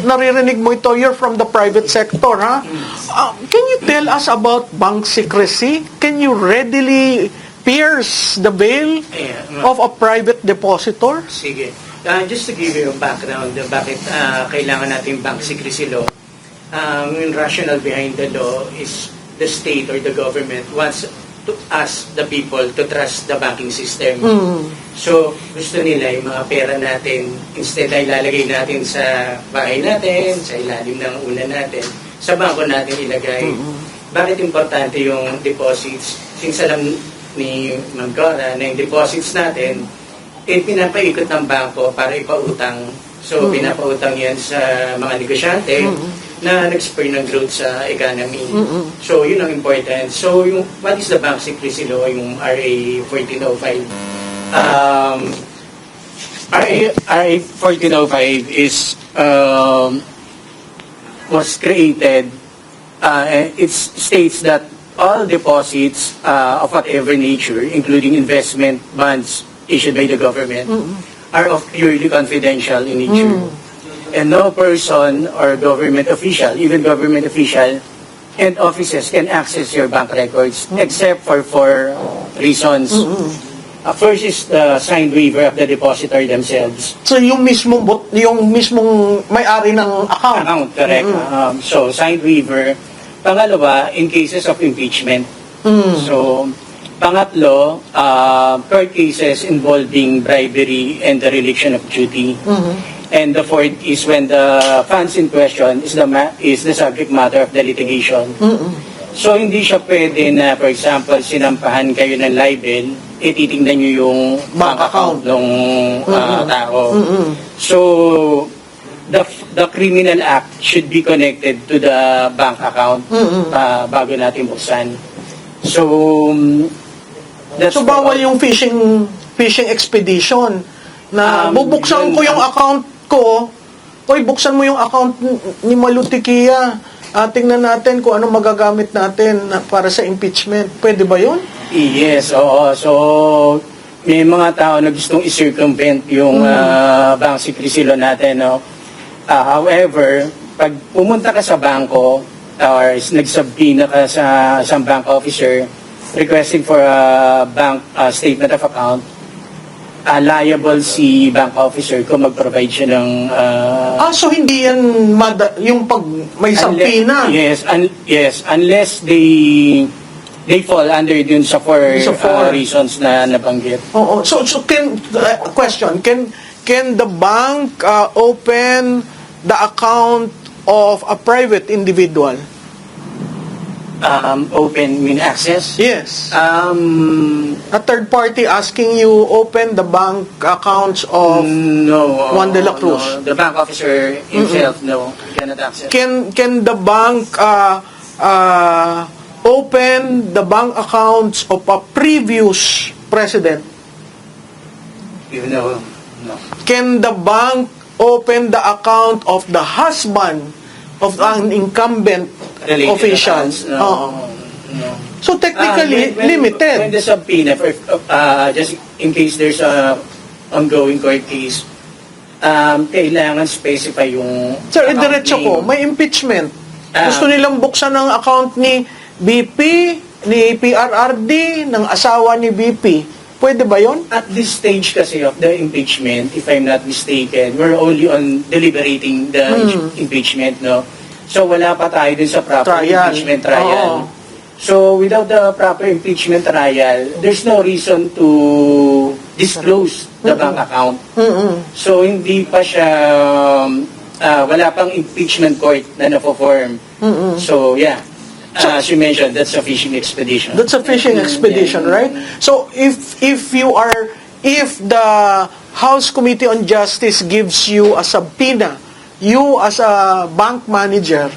Naririnig mo ito, you're from the private sector, ha? Can you tell us about bank secrecy? Can you readily pierce the veil of a private depositor? Sige. Just to give you a background, bakit kailangan natin bank secrecy law, yung rationale behind the law is the state or the government wants to ask the people to trust the banking system. So, gusto nila yung mga pera natin, instead ay ilalagay natin sa bahay natin, sa ilalim ng una natin, sa bangko natin ilagay. Bakit importante yung deposits? Since alam ni Ma'am Cora na yung deposits natin, pinapaikot ng bangko para ipautang. So, pinapautang yan sa mga negosyante na nag-spur ng growth sa economy. So, yun ang important. So, what is the bank secrecy law? Yung RA 1405. RA 1405 was created. It states that all deposits of whatever nature, including investment bonds issued by the government, are of purely confidential in nature. And no person or government official, even government official and offices can access your bank records except for 4 reasons. First is the signed waiver of the depositor themselves. So, yung mismong may-ari ng account? Correct. So, signed waiver. Pangalawa, in cases of impeachment. So, pangatlo, court cases involving bribery and the dereliction of duty. And the fourth is when the funds in question is the subject matter of the litigation. So, hindi siya pwede na, for example, sinampahan kayo ng libel, titingnan nyo yung bank account ng tao. So, the criminal act should be connected to the bank account bago natin buksan. So, bawal yung fishing expedition na bubuksan ko yung account ko, buksan mo yung account ni Malutikia, tingnan natin kung anong magagamit natin para sa impeachment. Pwede ba yun? Yes, oo. So, may mga tao na gustong i-circumvent yung bank secrecy law natin, no? However, pag pumunta ka sa bangko or nagsubpoena ka sa isang bank officer requesting for a bank statement of account, liable si bank officer kung mag-provide siya ng... so hindi yan yung pag may subpoena? Yes, unless they fall under dun sa 4 reasons na nabanggit. Oo. So question, can the bank open the account of a private individual? Open mean access? Yes. A third party asking you open the bank accounts of Juan de la Cruz. No. The bank officer himself, no, cannot access. Can the bank open the bank accounts of a previous president? No. Can the bank open the account of the husband of an incumbent official? No. So technically, limited. When the subpoena, just in case there's a ongoing court case, kailangan specify yung Sir, diretso ko, may impeachment. Gusto nilang buksan ng account ni BP, ni PRRD, ng asawa ni BP. Pwede ba yun? At this stage kasi of the impeachment, if I'm not mistaken, we're only on deliberating the impeachment, no? So wala pa tayo dun sa proper impeachment trial. So without the proper impeachment trial, there's no reason to disclose the bank account. So hindi pa siya, wala pang impeachment court na na-form. So yeah. As you mentioned, that's a fishing expedition. That's a fishing expedition, right? So if the House Committee on Justice gives you a subpoena, you as a bank manager,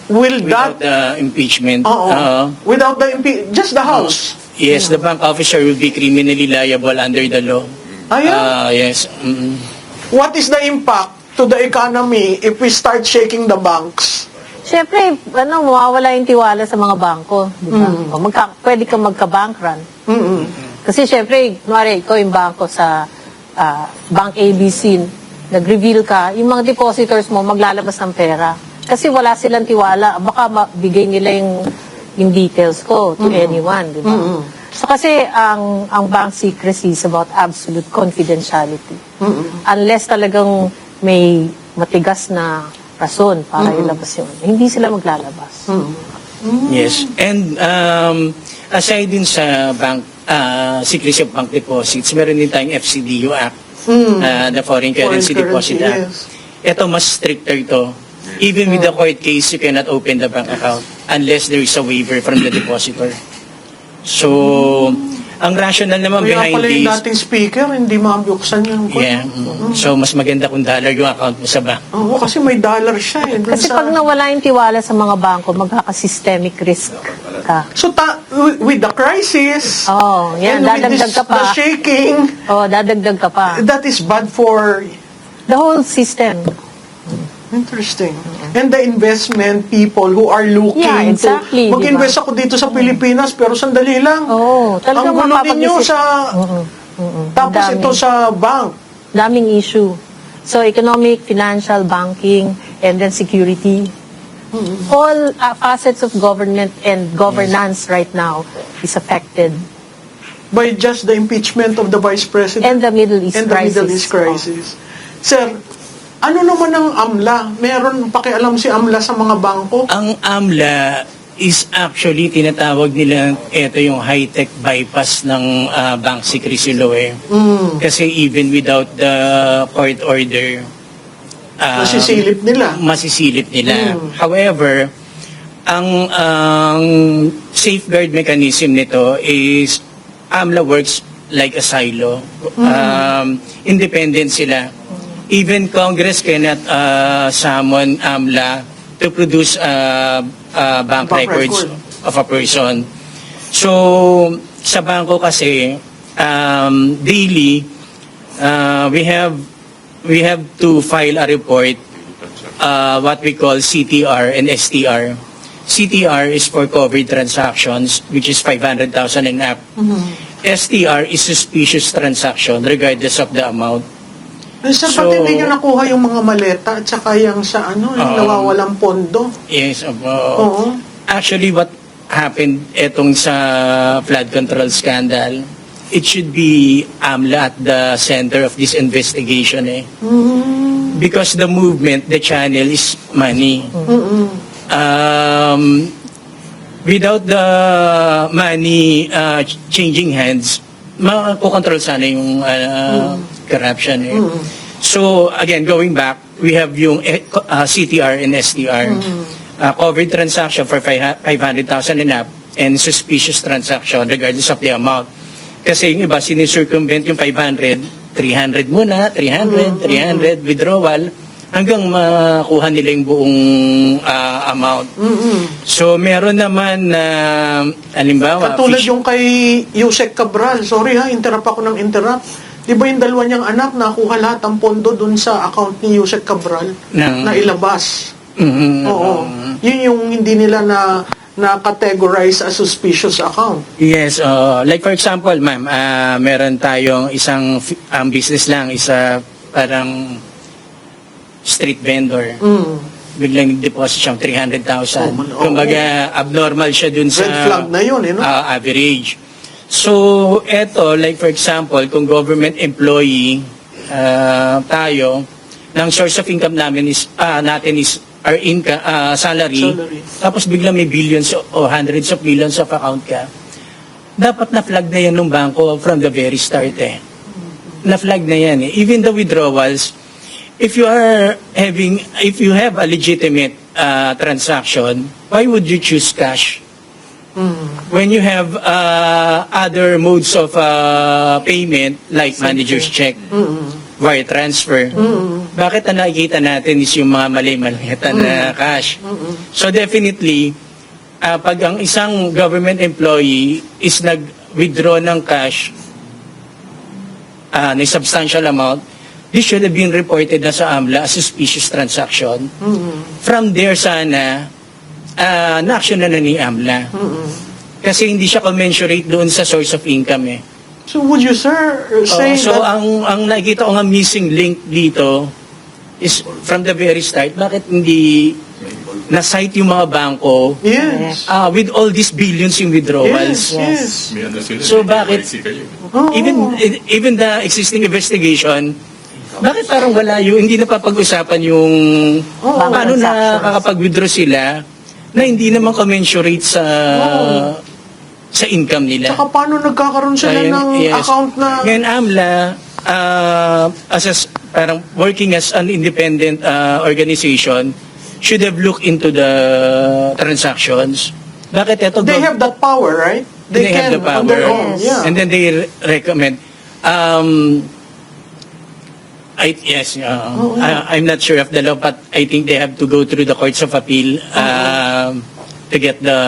without the impeachment, without the just the House. Yes, the bank officer will be criminally liable under the law. Yes. What is the impact to the economy if we start shaking the banks? Siyempre, mawawala yung tiwala sa mga bangko. Diba? Pwede kang magka-bank run. Kasi siyempre, kunwari, ikaw yung bangko sa Bank ABC, nag-reveal ka, yung mga depositors mo maglalabas ng pera. Kasi wala silang tiwala. Baka bigay nila yung details ko to anyone, di ba? So kasi ang bank secrecy is about absolute confidentiality. Unless talagang may matigas na rason para ilabas yun, hindi sila maglalabas. Yes. And aside din sa bank secrecy of bank deposits, meron din tayong FCDU Act, the Foreign Currency Deposit Act. yes. Ito mas stricter ito. Even with the court case, you cannot open the bank account unless there is a waiver from the depositor. So, ang rationale naman Kaya behind pala yung this, dating speaker, hindi mabuksan yung yeah, so mas maganda kung dollar yung account mo sa bank. Oo, kasi may dollar siya eh. Dun Kasi sa- pag nawala yung tiwala sa mga bangko, magkaka-systemic risk ka. So, with the crisis, Oh, yan, and with dadagdag ka pa. the shaking, Oh, dadagdag ka pa. that is bad for... The whole system. Interesting. And the investment people who are looking Yeah, exactly, to... Mag-invest ako dito sa Pilipinas, pero sandali lang. Oo, talagang Ang gulo ninyo mapapag-isip. sa... Tapos Dami. ito sa bank. Daming issue. So, economic, financial, banking, and then security. All facets of government and governance right now is affected. By just the impeachment of the Vice President. And the Middle East and the crisis. Middle East crisis. Sir, ano naman ang AMLA? Meron pakialam si AMLA sa mga bangko? Ang AMLA is actually tinatawag nila ito yung high-tech bypass ng bank secrecy law eh. Kasi even without the court order, Masisilip nila. masisilip nila. However, ang safeguard mechanism nito is AMLA works like a silo. Independent sila. Even Congress cannot summon AMLA to produce bank records of a person. So, sa bangko kasi, daily, we have to file a report, what we call CTR and STR. CTR is for covered transactions, which is 500,000 and up. STR is suspicious transaction regardless of the amount. Sir, So- ba't hindi nyo nakuha yung mga maleta at saka yung sa yung nawawalang pondo? Yes, Oo. actually what happened etong sa flood control scandal, it should be AMLA at the center of this investigation eh. Because the movement, the channel is money. Without the money changing hands, makokontrol sana yung corruption eh. So again, going back, we have yung CTR and STR. Covered transaction for 500,000 and up, and suspicious transaction regardless of the amount. Kasi yung iba, sinicircumvent yung 500, 300 muna, 300, withdrawal, hanggang makuha nila yung buong amount. So, meron naman na, halimbawa, Katulad yung kay Yusek Cabral. Sorry ha, interrupt ako ng interrupt. Di ba yung dalawa niyang anak nakuha lahat ang pondo dun sa account ni Yusek Cabral na ilabas? Oo. Yun yung hindi nila na-categorize as suspicious account. Yes, like for example, ma'am, meron tayong isang business lang, isa parang street vendor. Biglang nag-deposit siyang 300,000. Kumbaga, abnormal siya dun sa Red flag na yun, no? average. So, eto, like for example, kung government employee tayo, ng source of income natin is our income, salary, tapos biglang may billions o hundreds of millions of account ka, dapat na-flag na yan ng bangko from the very start eh. Na-flag na yan eh. Even the withdrawals, if you have a legitimate transaction, why would you choose cash? When you have other modes of payment like manager's check, wire transfer, bakit ang nakikita natin is yung mga mali-malita na cash? So definitely, pag ang isang government employee is nag-withdraw ng cash na substantial amount, this should have been reported na sa AMLA as suspicious transaction. From there sana, na-action na ni AMLA. Kasi hindi siya commensurate doon sa source of income eh. So would you, sir, say So that... ang nakikita ko nga missing link dito is from the very start, bakit hindi na-cite yung mga bangko Yes. with all these billions in withdrawals? Yes. May ano sila, So, may bakit- KYC kayo. Oo. Even the existing investigation, bakit parang wala yung, hindi napapag-usapan yung paano nakakapag-withdraw sila na hindi naman commensurate sa income nila? Saka paano nagkakaroon sila Ayun, ng yes. account na... Ngayon, AMLA, parang working as an independent organization, should have looked into the transactions. Bakit ito? They have that power, right? They have the on their power. own. Yeah. And then they recommend. I'm not sure of the law, but I think they have to go through the courts of appeal to get the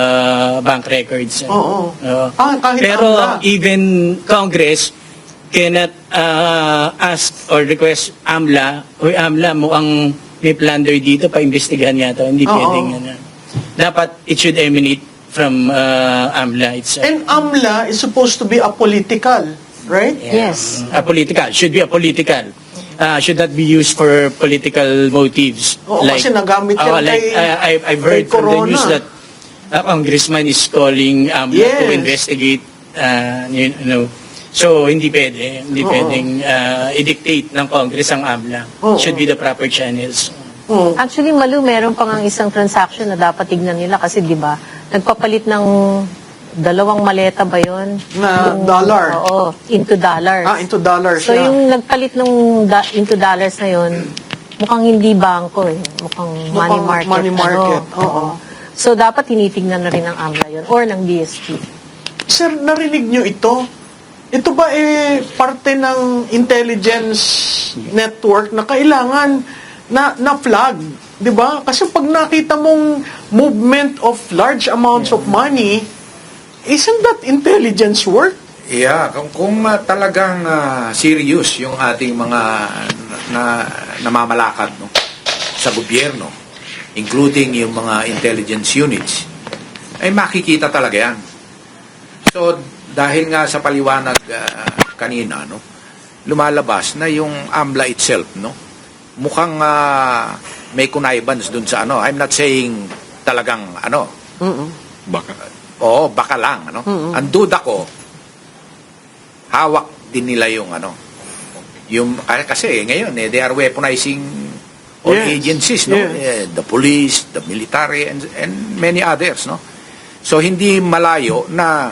bank records. Oo. Kahit Pero AMLA. even Congress cannot ask or request AMLA, o AMLA mo ang may plunder dito, pa-investigahan yata. Hindi Oo. pwedeng ano. Dapat it should emanate from AMLA itself. And AMLA is supposed to be apolitical, right? Yes. Political. Should be a political. Should not be used for political motives. Oo, kasi nagamit yan I've heard kay from the Corona. news that a congressman is calling AMLA to Yes. investigate, you know. So, hindi pwedeng i-dictate ng Congress ang AMLA. Oo. Should be the proper channels. Oo. Actually, Malu, meron pang ang isang transaction na dapat tignan nila kasi, di ba, nagpapalit ng 2 maleta ba yun? Na dollar. Oo, into dollars. Into dollars. So, yeah. yung nagpalit ng into dollars na yun, mukhang hindi bangko eh. Mukhang money market. money market, oo. So, dapat tinitignan na rin ng AMLA yun or ng BSP. Sir, narinig nyo ito? Ito ba parte ng intelligence network na kailangan na flag, 'di ba? Kasi pag nakita mong movement of large amounts of money, isn't that intelligence work? Yeah, kung talagang serious yung ating mga namamalakad no, sa gobyerno, including yung mga intelligence units, ay makikita talaga yan. So, dahil nga sa paliwanag kanina, no, lumalabas na yung AMLA itself, no, mukhang may connivance dun sa ano. I'm not saying talagang ano. Baka. Oo, baka lang, ano. Ang duda ko, hawak din nila yung ano. Yung kasi ngayon they are weaponizing all Yes. agencies, no. Yes. The police, the military, and many others, no. So hindi malayo na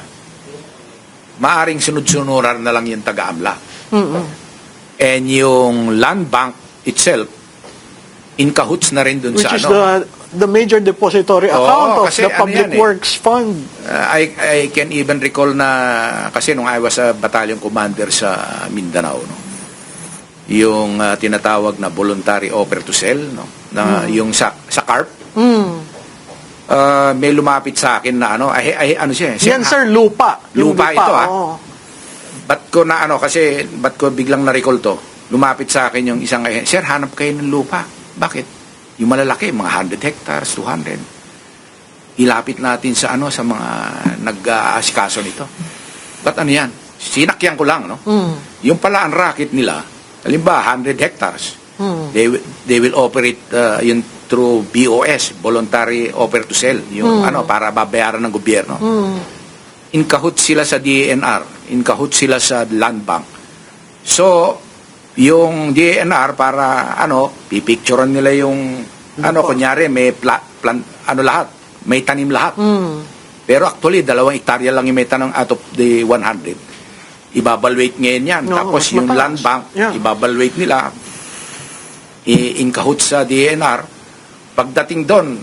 maaring sunod-sunuran na lang yung taga-AMLA. And yung land bank itself, in cahoots na rin dun Which sa is ano. the major depository Oo, account of kasi the ano Public yan eh. Works Fund. I can even recall na, kasi nung I was a battalion commander sa Mindanao, no, yung tinatawag na voluntary offer to sell, no, na yung sa CARP, may lumapit sa akin na ano, ano siya, Yan sir, lupa. Yung Lupa ito, oo. ba't ko na ano, kasi ba't ko biglang na-recall to, lumapit sa akin yung isang, sir, hanap kayo ng lupa. Bakit? Yung malalaki, mga 100 hectares, 200. Ilapit natin sa ano, sa mga nag-aasikaso nito. Ba't ano yan? Sinakyan ko lang, no? Yung pala ang racket nila, halimbawa 100 hectares, they will operate yun through BOS, voluntary offer to sell, yung ano, para babayaran ng gobyerno. In cahoots sila sa DENR, in cahoots sila sa land bank. So, yung DENR para ano, pipicturean nila yung ano, kunyari may ano lahat, may tanim lahat. Pero actually 2 hektarya lang yung may tanong out of the 100. Ibabalwate ngayon yan. No, Tapos mas yung mataas. land bank, Yeah. ibabalwate nila in cahoots sa DENR. Pagdating doon,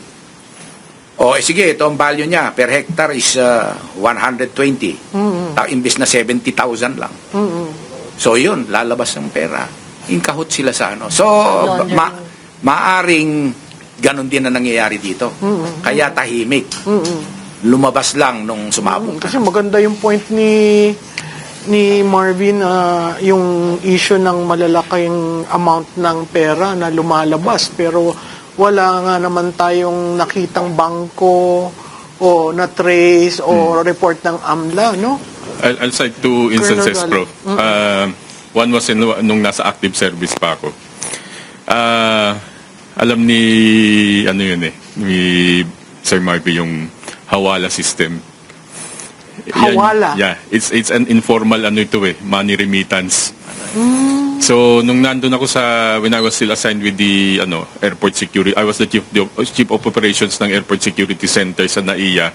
sige, ito ang value niya per hectare is 120. Imbis na 70,000 lang. So yun, lalabas ng pera. In cahoot sila sa ano. So, maaring ganun din na nangyayari dito. Kaya tahimik. Lumabas lang nung sumabog Kasi maganda yung point ni Marvin, yung issue ng malalaking amount ng pera na lumalabas pero wala nga naman tayong nakitang bangko o na trace o report ng AMLA, no? I'll cite 2 instances, Colonel Prof. One was nung nasa active service pa ako. Alam ni, ano yun ni Sir Marvin, yung Hawala system. Hawala? Yeah, it's an informal money remittance. So, nung nandun ako when I was still assigned with the airport security, I was the chief of operations ng airport security center sa NAIA.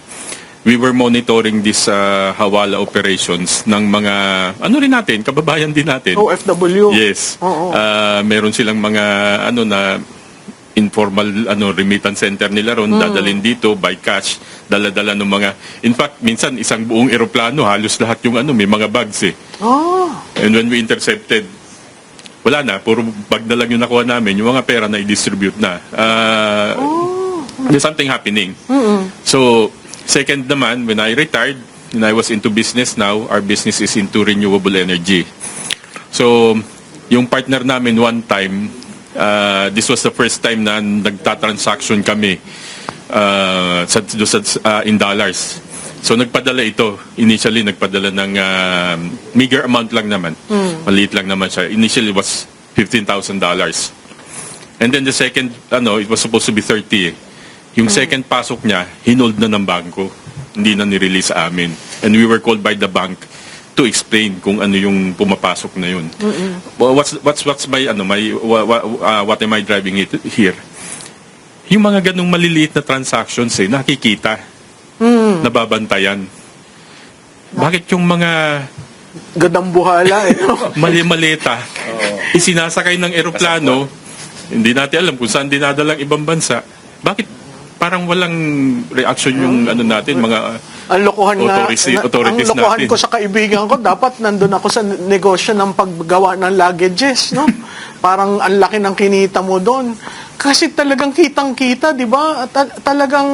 We were monitoring this Hawala operations ng mga, rin natin, kababayan din natin. OFW? Yes. Oo. Meron silang mga, na informal remittance center nila ron, dadalhin dito by cash, dala-dala ng mga, in fact, minsan isang buong eroplano, halos lahat yung may mga bags eh. Oh. And when we intercepted, wala na, puro bag na lang yung nakuha namin, yung mga pera na i-distribute na. There's something happening. So, second naman, when I retired, and I was into business now, our business is into renewable energy. So, yung partner namin one time, this was the first time na nagtatransaction kami in dollars. So nagpadala ito. Initially nagpadala ng meager amount lang naman. Maliit lang naman siya. Initially it was $15,000. And then the second, it was supposed to be 30 eh. Yung second pasok niya, hinold na ng bangko. Hindi na nirelease sa amin. And we were called by the bank to explain kung ano yung pumapasok na yun. Well, what's my what am I driving it here? Yung mga ganung maliliit na transactions nakikita, nababantayan. Bakit yung mga Gandang buhala eh. mali-maleta isinasakay ng eroplano, hindi natin alam kung saan dinadala ang ibang bansa? Bakit parang walang reaction yung natin, mga Ang lokohan authorities ang lokohan natin. ko sa kaibigan ko, dapat nandun ako sa negosyo ng paggawa ng luggages, no? Parang ang laki ng kinita mo doon. Kasi talagang kitang-kita, di ba? Talagang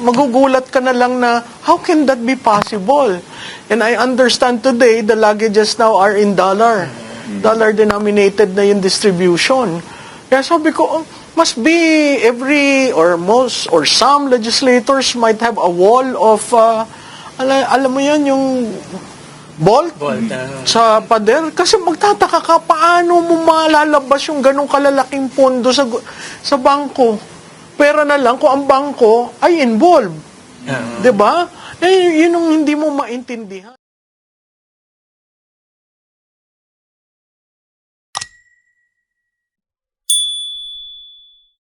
magugulat ka na lang na, how can that be possible? And I understand today, the luggages now are in dollar. Dollar-denominated na yung distribution. Kaya sabi ko, must be every or most or some legislators might have a wall of, alam mo yan, yung bolt sa pader. Kasi magtataka ka, paano mo malalabas yung ganong kalalaking pondo sa bangko? Pera na lang kung ang bangko ay involved. Diba? Eh, yun yung hindi mo maintindihan.